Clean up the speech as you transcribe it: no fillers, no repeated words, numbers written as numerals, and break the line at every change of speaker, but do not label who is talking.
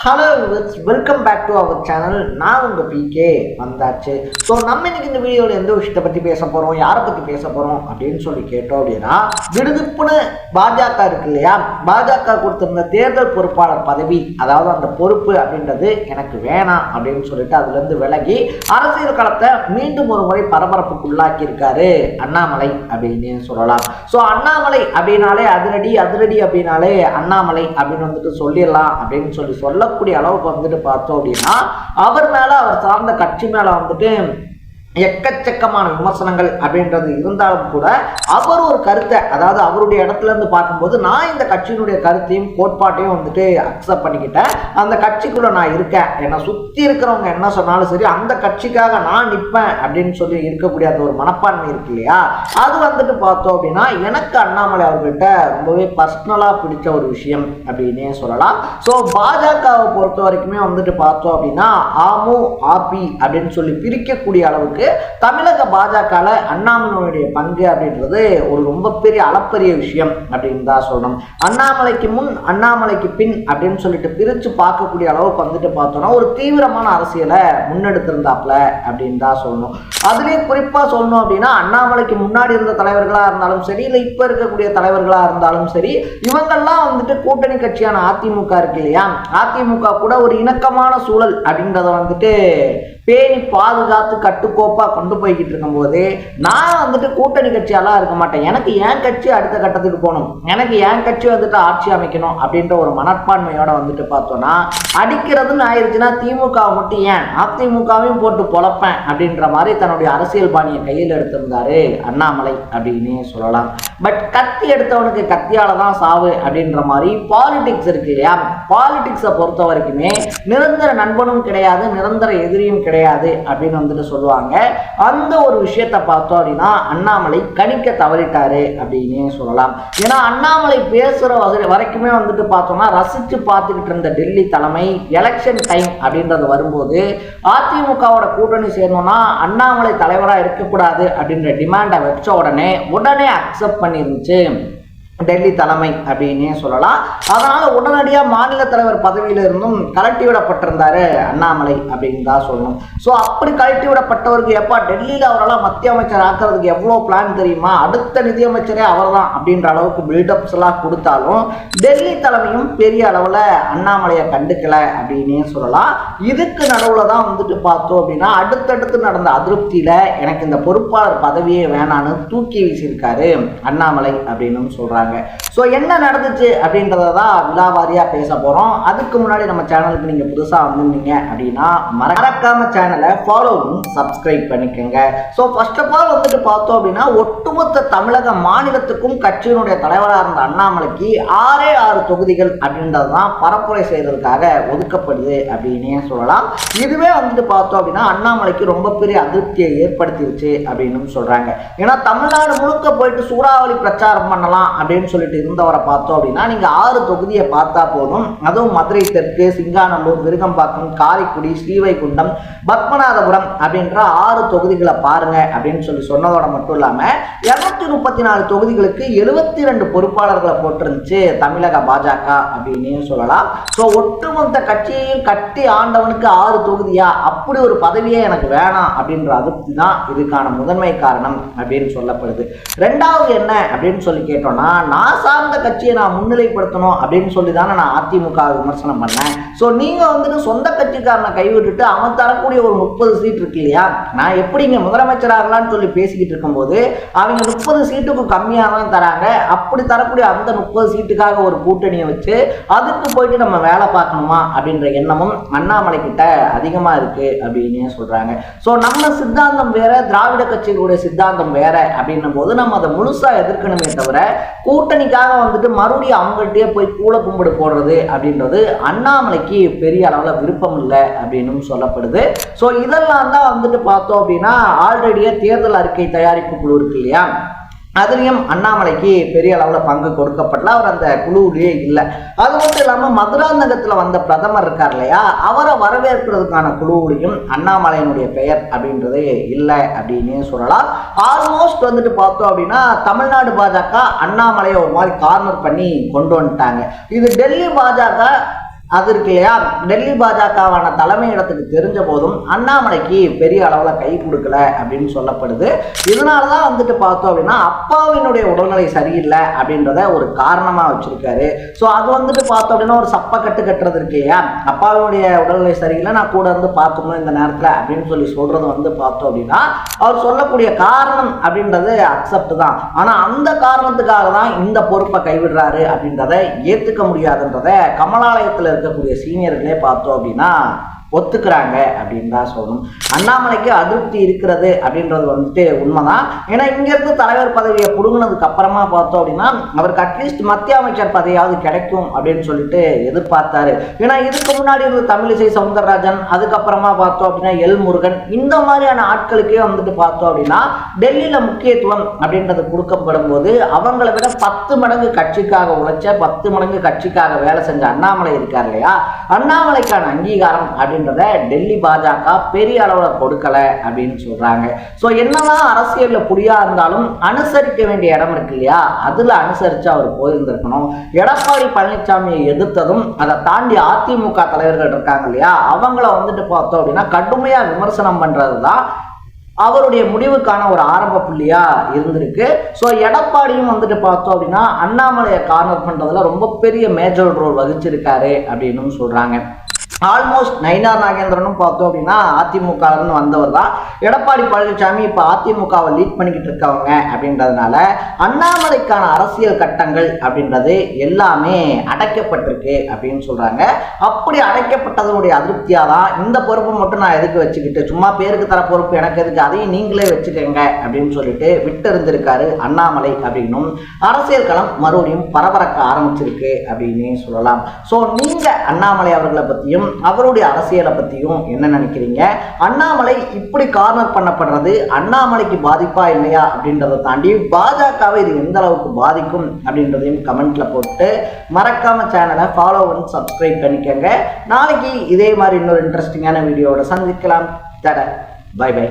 Hello welcome back to our channel. நான் உங்கள் PK வந்தாச்சு. ஸோ நம்ம இன்னைக்கு இந்த வீடியோவில் எந்த விஷயத்தை பற்றி பேச போகிறோம், யாரை பற்றி பேச போகிறோம் அப்படின்னு சொல்லி கேட்டோம் அப்படின்னா, திடுதிப்புன்னு பாஜக இருக்கு இல்லையா, பாஜக கொடுத்திருந்த தேர்தல் பொறுப்பாளர் பதவி, அதாவது அந்த பொறுப்பு அப்படின்றது எனக்கு வேணாம் அப்படின்னு சொல்லிட்டு அதுலேருந்து விலகி அரசியல் களத்தை மீண்டும் ஒரு முறை பரபரப்புக்குள்ளாக்கி இருக்காரு அண்ணாமலை அப்படின்னு சொல்லலாம். ஸோ அண்ணாமலை அப்படின்னாலே அதிரடி அப்படின்னாலே அண்ணாமலை அப்படின்னு வந்துட்டு சொல்லிடலாம் அப்படின்னு சொல்லக்கூடிய அளவுக்கு வந்துட்டு பார்த்தோம் அப்படின்னா, அவர் மேல அவர் சார்ந்த கட்சி மேல வந்துட்டு எக்கச்சக்கமான விமர்சனங்கள் அப்படின்றது இருந்தாலும் கூட அவர் ஒரு கருத்தை, அதாவது அவருடைய இடத்துல இருந்து பார்க்கும்போது நான் இந்த கட்சியினுடைய கருத்தையும் கோட்பாட்டையும் வந்துட்டு அக்செப்ட் பண்ணிக்கிட்டேன். அந்த கட்சிக்குள்ள நான் இருக்கேன், என்னை சுற்றி இருக்கிறவங்க என்ன சொன்னாலும் சரி அந்த கட்சிக்காக நான் நிற்பேன் அப்படின்னு சொல்லி இருக்கக்கூடிய அந்த ஒரு மனப்பான்மை இருக்கு இல்லையா, அது வந்துட்டு பார்த்தோம் அப்படின்னா எனக்கு அண்ணாமலை அவர்கிட்ட ரொம்பவே பர்சனலாக பிடிச்ச ஒரு விஷயம் அப்படின்னே சொல்லலாம். ஸோ பாஜகவை பொறுத்த வரைக்குமே வந்துட்டு பார்த்தோம் அப்படின்னா ஆமு ஆபி அப்படின்னு சொல்லி பிரிக்கக்கூடிய அளவுக்கு தமிழக பாஜகல அண்ணாமலையுடைய பங்கு அப்படின்றது ஒரு ரொம்ப பெரிய அளப்பரிய விஷயம் அப்படின்னு தான் சொல்லணும். அண்ணாமலைக்கு முன் அண்ணாமலைக்கு பின் அப்படின்னு சொல்லிட்டு பிரிச்சு பார்க்கக்கூடிய அளவுக்கு வந்துட்டு பார்த்தோம்னா ஒரு தீவிரமான அரசியலை முன்னெடுத்திருந்தாப்ல அப்படின்னு தான் சொல்லணும். அதுலேயே குறிப்பா சொல்லணும் அப்படின்னா, அண்ணாமலைக்கு முன்னாடி இருந்த தலைவர்களா இருந்தாலும் சரி, இல்லை இப்ப இருக்கக்கூடிய தலைவர்களா இருந்தாலும் சரி, இவங்கெல்லாம் வந்துட்டு கூட்டணி கட்சியான அதிமுக இருக்கு இல்லையா, அதிமுக கூட ஒரு இணக்கமான சூழல் அப்படின்றத வந்துட்டு பேணி பாதுகாத்து கட்டுக்கோப்பா கொண்டு போய்கிட்டு இருக்கும் போது நான் வந்துட்டு கூட்டணி கட்சியெல்லாம் இருக்க மாட்டேன், எனக்கு என் கட்சி அடுத்த கட்டத்துக்கு போகணும், எனக்கு என் கட்சி வந்துட்டு ஆட்சி அமைக்கணும் அப்படின்ற ஒரு மனப்பான்மையோட வந்துட்டு பார்த்தோம்னா அடிக்கிறதுன்னு ஆயிடுச்சுன்னா திமுகவை மட்டும் ஏன் அதிமுகவையும் போட்டு பொழப்பேன் அப்படின்ற மாதிரி தன்னுடைய அரசியல் பாணியை கையில் எடுத்திருந்தாரு அண்ணாமலை அப்படின்னு சொல்லலாம். பட் கத்தி எடுத்தவனுக்கு கத்தியால தான் சாவு அப்படின்ற மாதிரி பாலிடிக்ஸ் இருக்கு இல்லையா, பாலிடிக்ஸை பொறுத்த வரைக்குமே நிரந்தர நண்பனும் கிடையாது, நிரந்தர எதிரியும் கிடையாது அப்படின்னு வந்துட்டு சொல்லுவாங்க. அந்த ஒரு விஷயத்தை பார்த்தோம் அப்படின்னா அண்ணாமலை கணிக்க தவறிட்டாரு அப்படின்னு சொல்லலாம். ஏன்னா அண்ணாமலை பேசுற வரைக்குமே வந்துட்டு பார்த்தோம்னா ரசிச்சு பார்த்துக்கிட்டு இருந்த டெல்லி தலைமை எலெக்ஷன் டைம் அப்படின்றது வரும்போது அதிமுகவோட கூட்டணி சேரணும்னா அண்ணாமலை தலைவராக இருக்கக்கூடாது அப்படின்ற டிமாண்டை வச்ச உடனே அக்செப்ட் பண்ணிருந்துச்சு டெல்லி தலைமை அப்படின்னே சொல்லலாம். அதனால உடனடியாக மாநில தலைவர் பதவியில இருந்தும் கலட்டி விடப்பட்டிருந்தாரு அண்ணாமலை அப்படின்னு தான் சொல்லணும். ஸோ அப்படி கலட்டி விடப்பட்டவருக்கு எப்பா டெல்லியில் அவரெல்லாம் மத்திய அமைச்சர் ஆக்குறதுக்கு எவ்வளோ பிளான் தெரியுமா, அடுத்த நிதியமைச்சரே அவர் தான் அப்படின்ற அளவுக்கு பில்டப்ஸ் எல்லாம் கொடுத்தாலும் டெல்லி தலைமையும் பெரிய அளவில் அண்ணாமலையை கண்டுக்கல அப்படின்னே சொல்லலாம். இதுக்கு நடுவில் தான் வந்துட்டு பார்த்தோம் அப்படின்னா அடுத்தடுத்து நடந்த அதிருப்தியில எனக்கு இந்த பொறுப்பாளர் பதவியே வேணான்னு தூக்கி வீசியிருக்காரு அண்ணாமலை அப்படின்னு சொல்றாங்க. சோ என்ன நடந்துச்சு அப்படின்றதான் விலாவாரியா பேச போறோம். அதுக்கு முன்னாடி நம்ம சேனலுக்கு நீங்க புதுசா வந்திருந்தீங்க அப்படின்னா மறக்காம சேனலை ஃபாலோவும் சப்ஸ்கிரைப் பண்ணிக்கோங்க. ஸோ ஃபர்ஸ்ட் ஆஃப் ஆல் வந்துட்டு பார்த்தோம் அப்படின்னா ஒட்டுமொத்த தமிழக மாநிலத்துக்கும் கட்சியினுடைய தலைவராக இருந்த அண்ணாமலைக்கு 6 தொகுதிகள் அப்படின்றது தான் பரப்புரை செய்யறதுக்காக ஒதுக்கப்படுது அப்படின்னே சொல்லலாம். இதுவே வந்துட்டு பார்த்தோம் அப்படின்னா அண்ணாமலைக்கு ரொம்ப பெரிய அதிருப்தியை ஏற்படுத்திருச்சு அப்படின்னு சொல்றாங்க. ஏன்னா தமிழ்நாடு முழுக்க போயிட்டு சூறாவளி பிரச்சாரம் பண்ணலாம் அப்படின்னு சொல்லிட்டு இருந்தவரை பார்த்தோம் அப்படின்னா நீங்க 6 தொகுதியை பார்த்தா போதும். அதுவும் மதுரை தெற்கு, சிங்காநல்லூர், விருகம்பாக்கம், காரைக்குடி, ஸ்ரீவைகுண்டம், பத்மநாதபுரம் அப்படின்ற 6 தொகுதிகளை பாருங்க அப்படின்னு சொல்லி சொன்னதோட மட்டும் இல்லாம 234 தொகுதிகளுக்கு 72 பொறுப்பாளர்களை போட்டிருந்துச்சு தமிழக பாஜக அப்படின்னு சொல்லலாம். ஸோ ஒட்டுமொத்த கட்சியையும் கட்டி ஆண்டவனுக்கு 6 தொகுதியா, அப்படி ஒரு பதவியே எனக்கு வேணாம் அப்படின்ற அதிருப்தி தான் இதுக்கான முதன்மை காரணம் அப்படின்னு சொல்லப்படுது. ரெண்டாவது என்ன அப்படின்னு சொல்லி கேட்டோம்னா, நான் சார்ந்த கட்சியை நான் முன்னிலைப்படுத்தணும் அப்படின்னு சொல்லி தானே நான் அதிமுக விமர்சனம் பண்ணேன். ஸோ நீங்க வந்துட்டு சொந்த கட்சிக்காரனை கைவிட்டுட்டு அவன் தரக்கூடிய ஒரு 30 சீட் இருக்கு இல்லையா, நான் எப்படிங்க முதலமைச்சர் ஆகலான்னு சொல்லி பேசிக்கிட்டு இருக்கும்போது அவங்க 30 சீட்டுக்கு கம்மியாக தான் தராங்க. அப்படி தரக்கூடிய அந்த 30 சீட்டுக்காக ஒரு கூட்டணியை வச்சு அதுக்கு போயிட்டு நம்ம வேலை பார்க்கணுமா அப்படின்ற எண்ணமும் அண்ணாமலை கிட்ட அதிகமா இருக்கு அப்படின்னு சொல்றாங்க. ஸோ நம்ம சித்தாந்தம் வேற, திராவிட கட்சிகளுடைய சித்தாந்தம் வேற அப்படின்னும் போது நம்ம அதை முழுசா எதிர்க்கணுமே தவிர கூட்டணிக்காக வந்துட்டு மறுபடியும் அவங்கள்ட்டே போய் கூல கும்பிடு போடுறது அப்படின்றது அண்ணாமலைக்கு பெரிய அளவில் விருப்பம் இல்லை அப்படின்னு சொல்லப்படுது. ஸோ இதெல்லாம் தான் வந்துட்டு பார்த்தோம் அப்படின்னா ஆல்ரெடியே தேர்தல் அறிக்கை தயாரிப்பு குழு இருக்கு இல்லையா, அதுலேயும் அண்ணாமலைக்கு பெரிய அளவில் பங்கு கொடுக்கப்படல. அவர் அந்த குழுவிலேயே இல்லை. அது மட்டும் இல்லாமல் மதுராந்தகத்தில் வந்த பிரதமர் இருக்கார் இல்லையா, அவரை வரவேற்கிறதுக்கான குழுவிலையும் அண்ணாமலையினுடைய பெயர் அப்படின்றது இல்லை அப்படின்னு சொல்லலாம். ஆல்மோஸ்ட் வந்துட்டு பார்த்தோம் அப்படின்னா தமிழ்நாடு பாஜக அண்ணாமலையை ஒரு மாதிரி கார்னர் பண்ணி கொண்டு வந்துட்டாங்க. இது டெல்லி பாஜக அது இருக்கு இல்லையா, டெல்லி பாஜகவான தலைமையிடத்துக்கு தெரிஞ்ச போதும் அண்ணாமலைக்கு பெரிய அளவில் கை கொடுக்கல அப்படின்னு சொல்லப்படுது. இதனால தான் வந்துட்டு பார்த்தோம் அப்படின்னா அப்பாவினுடைய உடல்நிலை சரியில்லை அப்படின்றத ஒரு காரணமாக வச்சிருக்காரு. ஸோ அது வந்துட்டு பார்த்தோம் அப்படின்னா ஒரு சப்ப கட்டுறது இருக்கு இல்லையா, அப்பாவினுடைய உடல்நிலை சரியில்லை, நான் கூட இருந்து பார்த்துக்கணும் இந்த நேரத்தில் அப்படின்னு சொல்றது வந்து பார்த்தோம் அப்படின்னா அவர் சொல்லக்கூடிய காரணம் அப்படின்றது அக்செப்ட் தான். ஆனால் அந்த காரணத்துக்காக தான் இந்த பொறுப்பை கைவிடுறாரு அப்படின்றத ஏற்றுக்க முடியாதுன்றத கமலாலயத்தில் இருக்கக்கூடிய சீனியர்களே பார்த்தோம் அப்படின்னா ஒத்துக்கிறாங்க அப்படின்னு தான் சொல்லணும். அண்ணாமலைக்கு அதிருப்தி இருக்கிறது அப்படின்றது வந்துட்டு உண்மைதான். ஏன்னா இங்கிருந்து தலைவர் பதவியை புடுங்கினதுக்கு அப்புறமா பார்த்தோம் அப்படின்னா அவருக்கு அட்லீஸ்ட் மத்திய அமைச்சர் பதவியாவது கிடைக்கும் அப்படின்னு சொல்லிட்டு எதிர்பார்த்தாரு. ஏன்னா இதுக்கு முன்னாடி இருந்த தமிழிசை சவுந்தரராஜன், அதுக்கப்புறமா பார்த்தோம் அப்படின்னா எல் முருகன், இந்த மாதிரியான ஆட்களுக்கே வந்துட்டு பார்த்தோம் அப்படின்னா டெல்லியில முக்கியத்துவம் அப்படின்றது கொடுக்கப்படும் போது அவங்களை விட 10 மடங்கு கட்சிக்காக உழைச்ச 10 மடங்கு கட்சிக்காக வேலை செஞ்ச அண்ணாமலை இருக்கார் இல்லையா, அண்ணாமலைக்கான அங்கீகாரம் டெல்லி பாஜக பெரிய அளவில் கொடுக்கல அப்படின்னு சொல்றாங்க. சோ என்னதான் அரசியல்ல புரியா இருந்தாலும் அனுசரிக்க வேண்டிய இடம் இருக்கு இல்லையா, அதுல அனுசரிச்சு அவர் போயிருந்திருக்கணும். எடப்பாடி பழனிசாமியை எதிர்த்ததும் அதை தாண்டி அதிமுக தலைவர்கள் இருக்காங்க இல்லையா, அவங்கள வந்துட்டு பார்த்தோம் அப்படின்னா கடுமையா விமர்சனம் பண்றதுதான் அவருடைய முடிவுக்கான ஒரு ஆரம்ப புள்ளியா இருந்திருக்கு. ஸோ எடப்பாடியும் வந்துட்டு பார்த்தோம் அப்படின்னா அண்ணாமலையை கார்னர் பண்றதுல ரொம்ப பெரிய மேஜர் ரோல் வகிச்சிருக்காரு அப்படின்னு சொல்றாங்க. ஆல்மோஸ்ட் நயினார் நாகேந்திரனும் பார்த்தோம் அப்படின்னா அதிமுக வந்தவர் தான். எடப்பாடி பழனிசாமி இப்போ அதிமுகவை லீட் பண்ணிக்கிட்டு இருக்கவங்க அப்படின்றதுனால அண்ணாமலைக்கான அரசியல் கட்டங்கள் அப்படின்றது எல்லாமே அடைக்கப்பட்டிருக்கு அப்படின்னு சொல்றாங்க. அப்படி அடைக்கப்பட்டதனுடைய அதிருப்தியா தான் இந்த பொறுப்பு மட்டும் நான் எதுக்கு வச்சுக்கிட்டு, சும்மா பேருக்கு தர பொறுப்பு எனக்கு எதுக்கு, அதையும் நீங்களே வச்சுக்கோங்க அப்படின்னு சொல்லிட்டு விட்டு இருந்திருக்காரு அண்ணாமலை அப்படின்னும் அரசியல் களம் மறுபடியும் பரபரக்க ஆரம்பிச்சிருக்கு அப்படின்னு சொல்லலாம். ஸோ நீங்க அண்ணாமலை அவர்களை பற்றியும் அவருடைய அரசியலை பத்தியும் என்ன நினைக்கிறீங்க? அண்ணாமலை இப்படி கார்னர் பண்ணப்படுறது அண்ணாமலைக்கு பாதிப்பா இல்லையா அப்படின்றத தாண்டி பாஜகவை இது எந்த அளவுக்கு பாதிக்கும் அப்படின்றதையும் கமெண்ட்ல போட்டு மறக்காம சேனலை ஃபாலோ பண்ணி சப்ஸ்கிரைப் பண்ணிக்கங்க. நாளைக்கு இதே மாதிரி இன்னொரு இன்ட்ரெஸ்டிங்கான வீடியோவோட சந்திக்கலாம். Bye by.